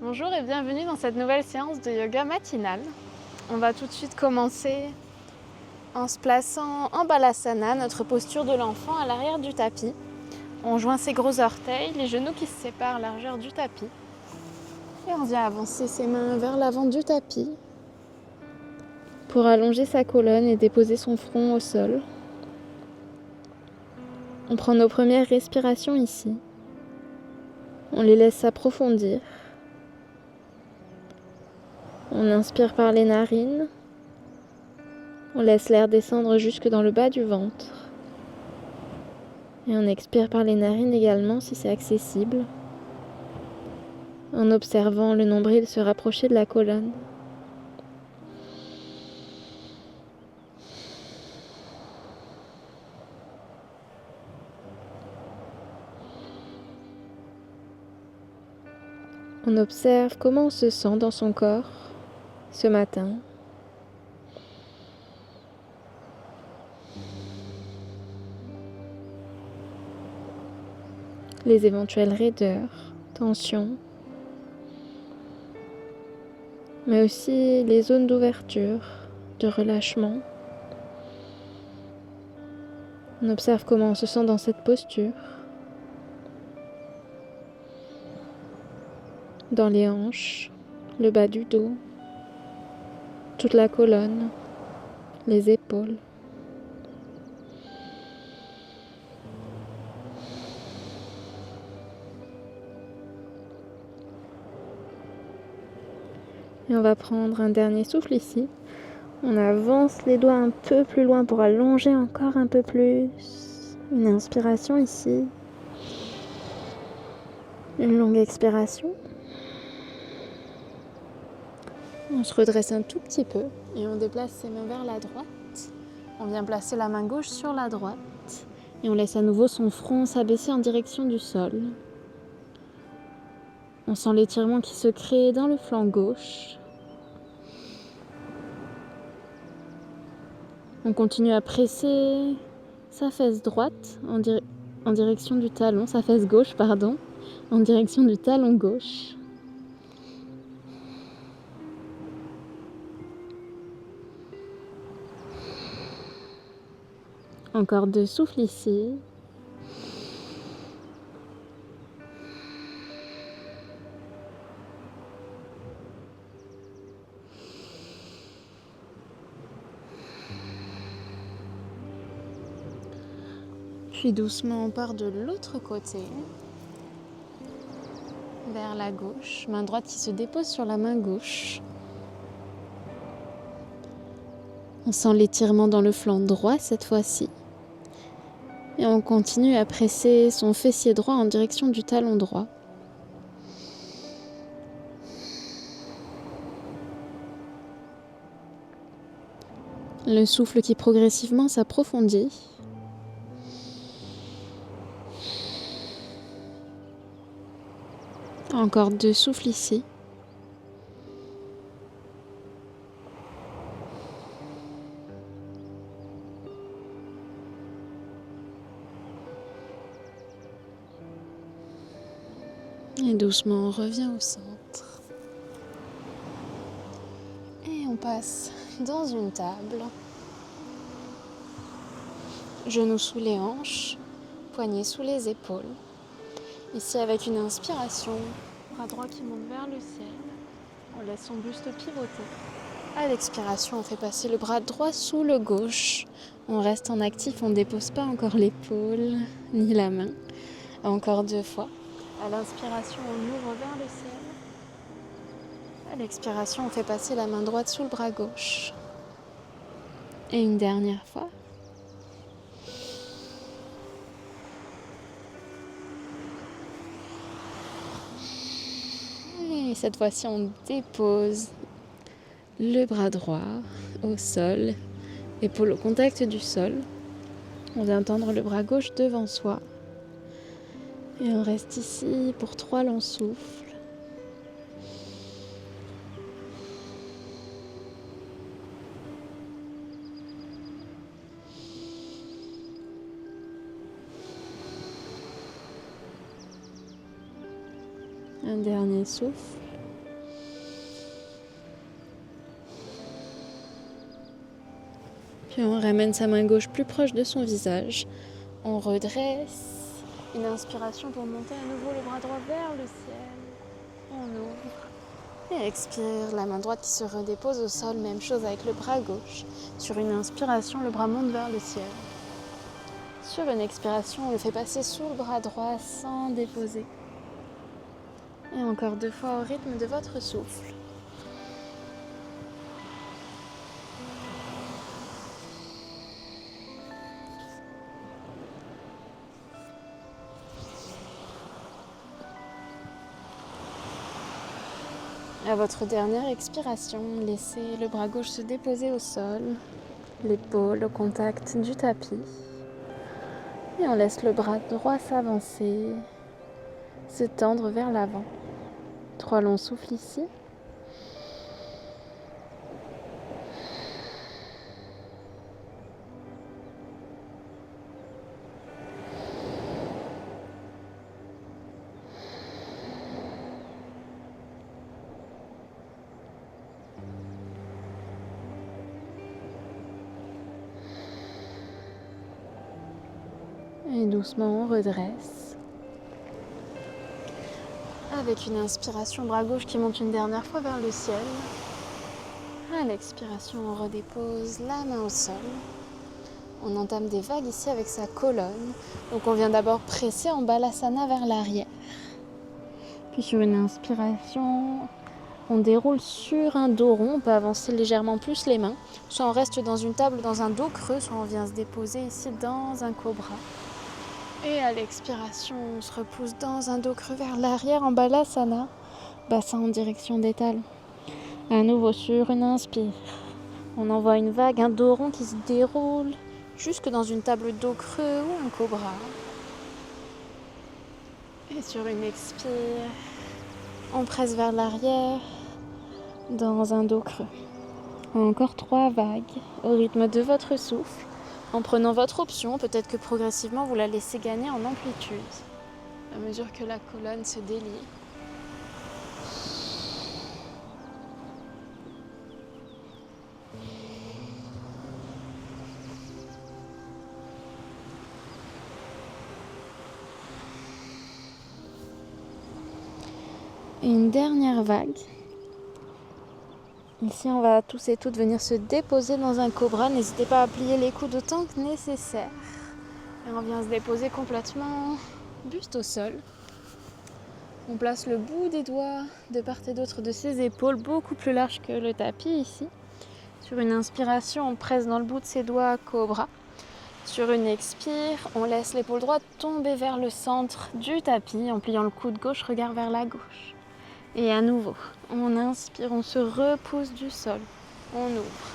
Bonjour et bienvenue dans cette nouvelle séance de yoga matinale. On va tout de suite commencer en se plaçant en balasana, notre posture de l'enfant à l'arrière du tapis. On joint ses gros orteils, les genoux qui se séparent largeur du tapis. Et on vient avancer ses mains vers l'avant du tapis pour allonger sa colonne et déposer son front au sol. On prend nos premières respirations ici. On les laisse s'approfondir. On inspire par les narines. On laisse l'air descendre jusque dans le bas du ventre. Et on expire par les narines également si c'est accessible, en observant le nombril se rapprocher de la colonne. On observe comment on se sent dans son corps ce matin. Les éventuelles raideurs, tensions, mais aussi les zones d'ouverture, de relâchement. On observe comment on se sent dans cette posture, dans les hanches, le bas du dos, toute la colonne, les épaules. Et on va prendre un dernier souffle ici. On avance les doigts un peu plus loin pour allonger encore un peu plus. Une inspiration ici. Une longue expiration. On se redresse un tout petit peu et on déplace ses mains vers la droite. On vient placer la main gauche sur la droite et on laisse à nouveau son front s'abaisser en direction du sol. On sent l'étirement qui se crée dans le flanc gauche. On continue à presser sa fesse droite en direction du talon, sa fesse gauche, en direction du talon gauche. Encore 2 souffles ici. Puis doucement, on part de l'autre côté, vers la gauche. Main droite qui se dépose sur la main gauche. On sent l'étirement dans le flanc droit cette fois-ci. Et on continue à presser son fessier droit en direction du talon droit. Le souffle qui progressivement s'approfondit. Encore 2 souffles ici. Et doucement, on revient au centre. Et on passe dans une table. Genoux sous les hanches, poignets sous les épaules. Ici avec une inspiration, bras droit qui monte vers le ciel. On laisse son buste pivoter. À l'expiration, on fait passer le bras droit sous le gauche. On reste en actif, on ne dépose pas encore l'épaule ni la main. Encore 2 fois. À l'inspiration, on ouvre vers le ciel. À l'expiration, on fait passer la main droite sous le bras gauche. Et une dernière fois. Et cette fois-ci, on dépose le bras droit au sol, épaule au contact du sol. On vient tendre le bras gauche devant soi. Et on reste ici pour 3 longs souffles. Un dernier souffle. Puis on ramène sa main gauche plus proche de son visage. On redresse. Une inspiration pour monter à nouveau le bras droit vers le ciel. On ouvre. Et expire, la main droite qui se redépose au sol. Même chose avec le bras gauche. Sur une inspiration, le bras monte vers le ciel. Sur une expiration, on le fait passer sous le bras droit sans déposer. Et encore 2 fois au rythme de votre souffle. À votre dernière expiration, laissez le bras gauche se déposer au sol, l'épaule au contact du tapis. Et on laisse le bras droit s'avancer, se tendre vers l'avant. 3 longs souffles ici. Et doucement, on redresse. Avec une inspiration, bras gauche qui monte une dernière fois vers le ciel. À l'expiration, on redépose la main au sol. On entame des vagues ici avec sa colonne. Donc on vient d'abord presser en balasana vers l'arrière. Puis sur une inspiration, on déroule sur un dos rond. On peut avancer légèrement plus les mains. Soit on reste dans une table, dans un dos creux, soit on vient se déposer ici dans un cobra. Et à l'expiration, on se repousse dans un dos creux vers l'arrière en balasana. Bassin en direction des talons. À nouveau sur une inspire. On envoie une vague, un dos rond qui se déroule jusque dans une table dos creux ou un cobra. Et sur une expire, on presse vers l'arrière dans un dos creux. Encore 3 vagues au rythme de votre souffle. En prenant votre option, peut-être que progressivement vous la laissez gagner en amplitude à mesure que la colonne se délie. Et une dernière vague. Ici, on va tous et toutes venir se déposer dans un cobra. N'hésitez pas à plier les coudes autant que nécessaire. Et on vient se déposer complètement buste au sol. On place le bout des doigts de part et d'autre de ses épaules, beaucoup plus large que le tapis ici. Sur une inspiration, on presse dans le bout de ses doigts cobra. Sur une expire, on laisse l'épaule droite tomber vers le centre du tapis en pliant le coude gauche, regard vers la gauche. Et à nouveau, on inspire, on se repousse du sol, on ouvre.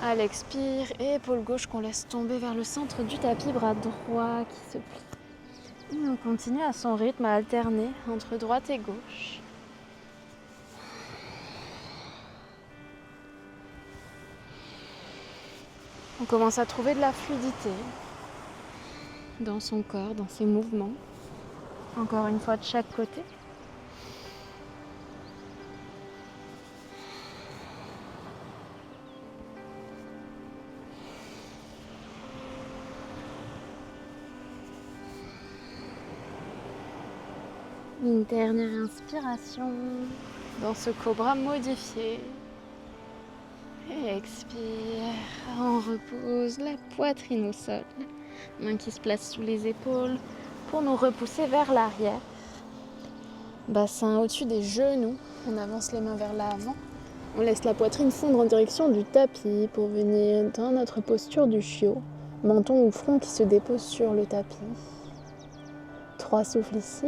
À l'expire, épaule gauche qu'on laisse tomber vers le centre du tapis, bras droit qui se plie. Et on continue à son rythme à alterner entre droite et gauche. On commence à trouver de la fluidité dans son corps, dans ses mouvements. Encore une fois de chaque côté. Une dernière inspiration dans ce cobra modifié. Et expire, on repose la poitrine au sol. Main qui se place sous les épaules pour nous repousser vers l'arrière. Bassin au-dessus des genoux, on avance les mains vers l'avant. On laisse la poitrine fondre en direction du tapis pour venir dans notre posture du chiot. Menton ou front qui se dépose sur le tapis. 3 souffles ici.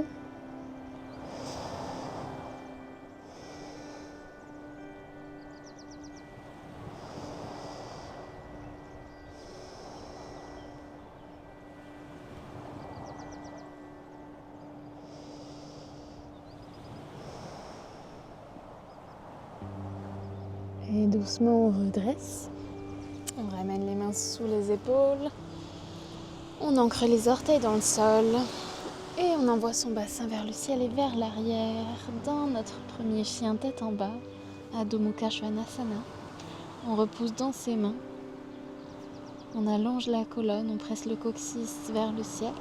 Et doucement, on redresse. On ramène les mains sous les épaules. On ancre les orteils dans le sol. Et on envoie son bassin vers le ciel et vers l'arrière dans notre premier chien tête en bas, Adho Mukha Svanasana. On repousse dans ses mains. On allonge la colonne, on presse le coccyx vers le ciel.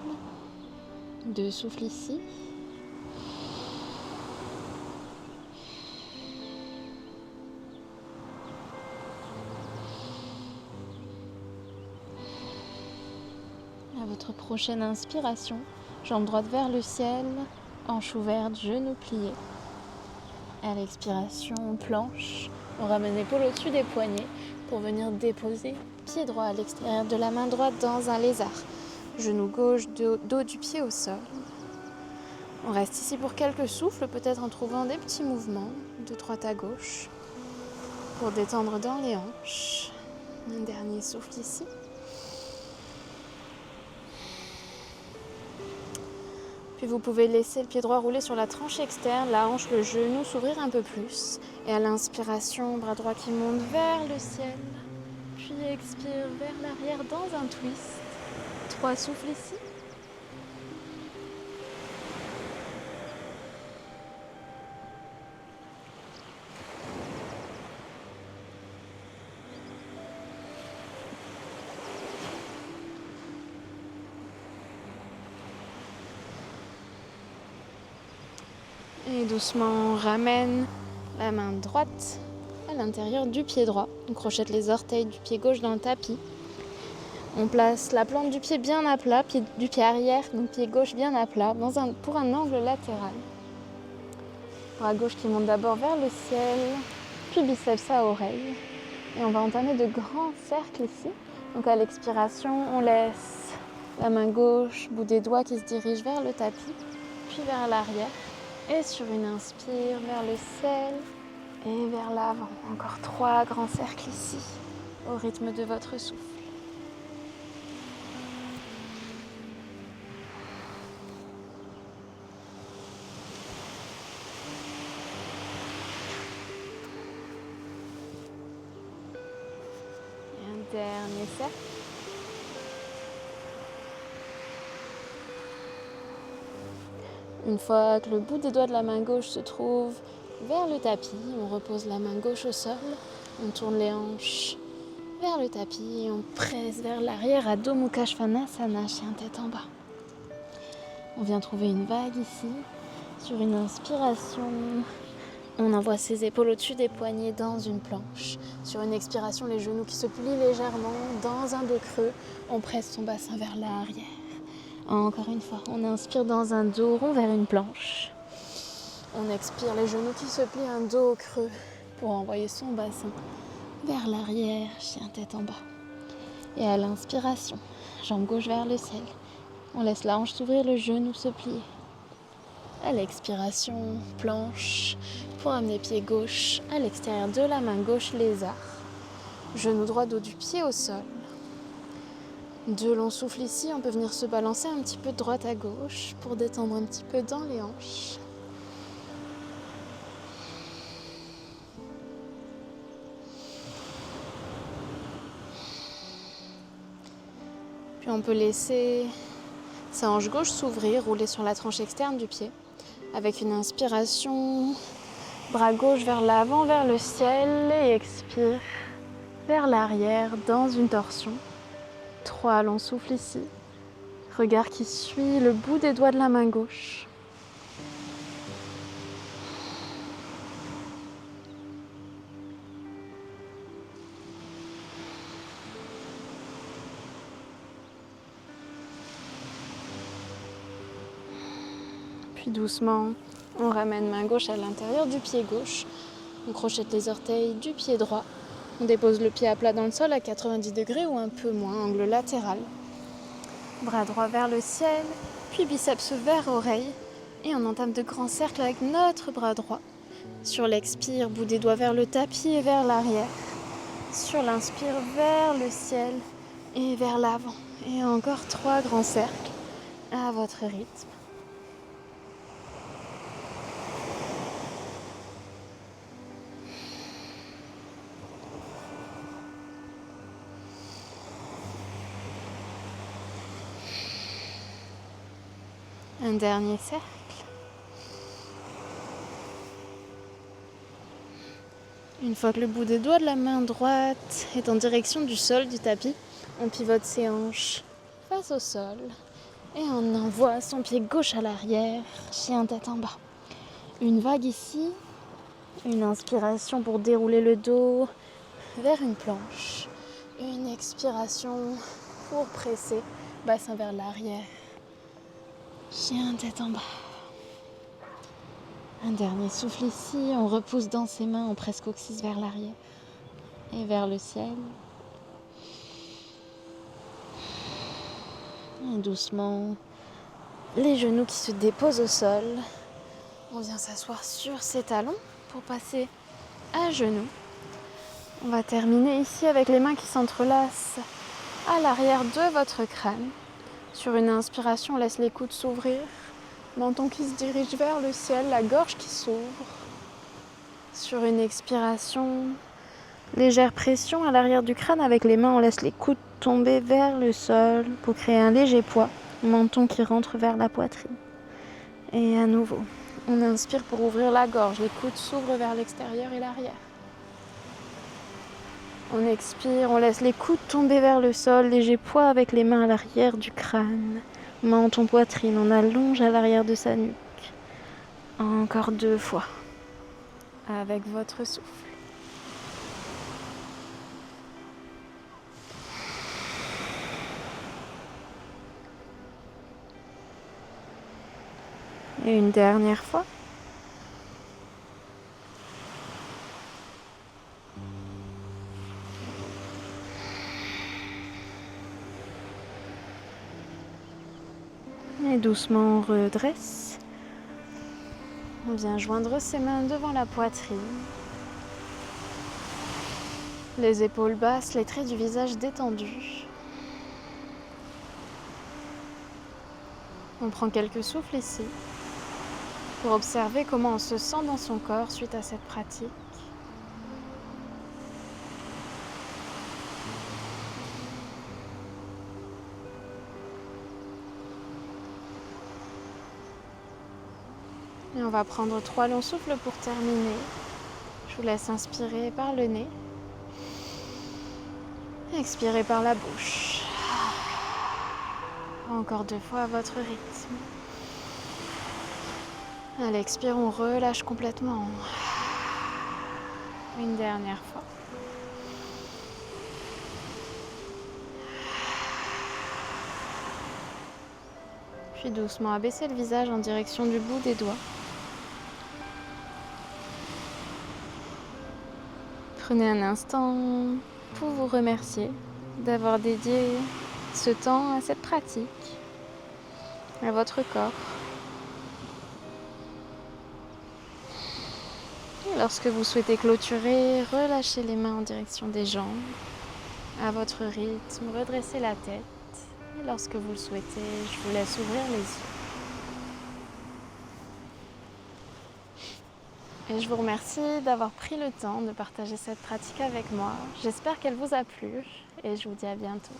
2 souffles ici. À votre prochaine inspiration, jambe droite vers le ciel, hanche ouverte, genoux pliés. À l'expiration, planche. On ramène l'épaule au-dessus des poignets pour venir déposer pied droit à l'extérieur de la main droite dans un lézard. Genou gauche, dos du pied au sol. On reste ici pour quelques souffles, peut-être en trouvant des petits mouvements de droite à gauche pour détendre dans les hanches. Un dernier souffle ici. Puis vous pouvez laisser le pied droit rouler sur la tranche externe, la hanche, le genou s'ouvrir un peu plus. Et à l'inspiration, bras droit qui monte vers le ciel. Puis expire vers l'arrière dans un twist. 3 souffles ici. Et doucement, on ramène la main droite à l'intérieur du pied droit. On crochette les orteils du pied gauche dans le tapis. On place la plante du pied bien à plat, du pied arrière, donc pied gauche bien à plat, pour un angle latéral. Bras gauche qui monte d'abord vers le ciel, puis biceps à oreille. Et on va entamer de grands cercles ici. Donc à l'expiration, on laisse la main gauche, bout des doigts qui se dirige vers le tapis, puis vers l'arrière. Et sur une inspire, vers le ciel et vers l'avant. Encore 3 grands cercles ici, au rythme de votre souffle. Et un dernier cercle. Une fois que le bout des doigts de la main gauche se trouve vers le tapis, on repose la main gauche au sol, on tourne les hanches vers le tapis et on presse vers l'arrière à Adho Mukha Svanasana, chien tête en bas. On vient trouver une vague ici. Sur une inspiration, on envoie ses épaules au-dessus des poignets dans une planche. Sur une expiration, les genoux qui se plient légèrement dans un dos creux, on presse son bassin vers l'arrière. Encore une fois, on inspire dans un dos rond vers une planche. On expire les genoux qui se plient, un dos creux pour envoyer son bassin vers l'arrière, chien tête en bas. Et à l'inspiration, jambe gauche vers le ciel. On laisse la hanche s'ouvrir, le genou se plier. À l'expiration, planche pour amener pied gauche à l'extérieur de la main gauche, lézard. Genou droit, dos du pied au sol. 2 longs souffles ici, on peut venir se balancer un petit peu de droite à gauche pour détendre un petit peu dans les hanches. Puis on peut laisser sa hanche gauche s'ouvrir, rouler sur la tranche externe du pied. Avec une inspiration, bras gauche vers l'avant, vers le ciel et expire vers l'arrière dans une torsion. 3 longs souffles ici. Regard qui suit le bout des doigts de la main gauche. Puis doucement, on ramène main gauche à l'intérieur du pied gauche. On crochette les orteils du pied droit. On dépose le pied à plat dans le sol à 90 degrés ou un peu moins, angle latéral. Bras droit vers le ciel, puis biceps vers oreille. Et on entame de grands cercles avec notre bras droit. Sur l'expire, bout des doigts vers le tapis et vers l'arrière. Sur l'inspire, vers le ciel et vers l'avant. Et encore 3 grands cercles à votre rythme. Un dernier cercle. Une fois que le bout des doigts de la main droite est en direction du sol, du tapis, On pivote ses hanches face au sol et on envoie son pied gauche à l'arrière, chien tête en bas. Une vague ici, une inspiration pour dérouler le dos vers une planche. Une expiration pour presser, bassin vers l'arrière. Chien tête en bas. Un dernier souffle ici, on repousse dans ses mains, on presse coccyx vers l'arrière et vers le ciel. Et doucement, les genoux qui se déposent au sol. On vient s'asseoir sur ses talons pour passer à genoux. On va terminer ici avec les mains qui s'entrelacent à l'arrière de votre crâne. Sur une inspiration, on laisse les coudes s'ouvrir. Menton qui se dirige vers le ciel, la gorge qui s'ouvre. Sur une expiration, légère pression à l'arrière du crâne. Avec les mains, on laisse les coudes tomber vers le sol pour créer un léger poids. Menton qui rentre vers la poitrine. Et à nouveau, on inspire pour ouvrir la gorge. Les coudes s'ouvrent vers l'extérieur et l'arrière. On expire, on laisse les coudes tomber vers le sol. Léger poids avec les mains à l'arrière du crâne. Menton, poitrine, on allonge à l'arrière de sa nuque. Encore 2 fois. Avec votre souffle. Et une dernière fois. Et doucement on redresse. On vient joindre ses mains devant la poitrine. Les épaules basses, les traits du visage détendus. On prend quelques souffles ici pour observer comment on se sent dans son corps suite à cette pratique. Et on va prendre 3 longs souffles pour terminer. Je vous laisse inspirer par le nez. Expirez par la bouche. Encore 2 fois à votre rythme. À l'expire, on relâche complètement. Une dernière fois. Puis doucement abaissez le visage en direction du bout des doigts. Prenez un instant pour vous remercier d'avoir dédié ce temps à cette pratique, à votre corps. Et lorsque vous souhaitez clôturer, relâchez les mains en direction des jambes. À votre rythme, redressez la tête. Et lorsque vous le souhaitez, je vous laisse ouvrir les yeux. Et je vous remercie d'avoir pris le temps de partager cette pratique avec moi. J'espère qu'elle vous a plu et je vous dis à bientôt.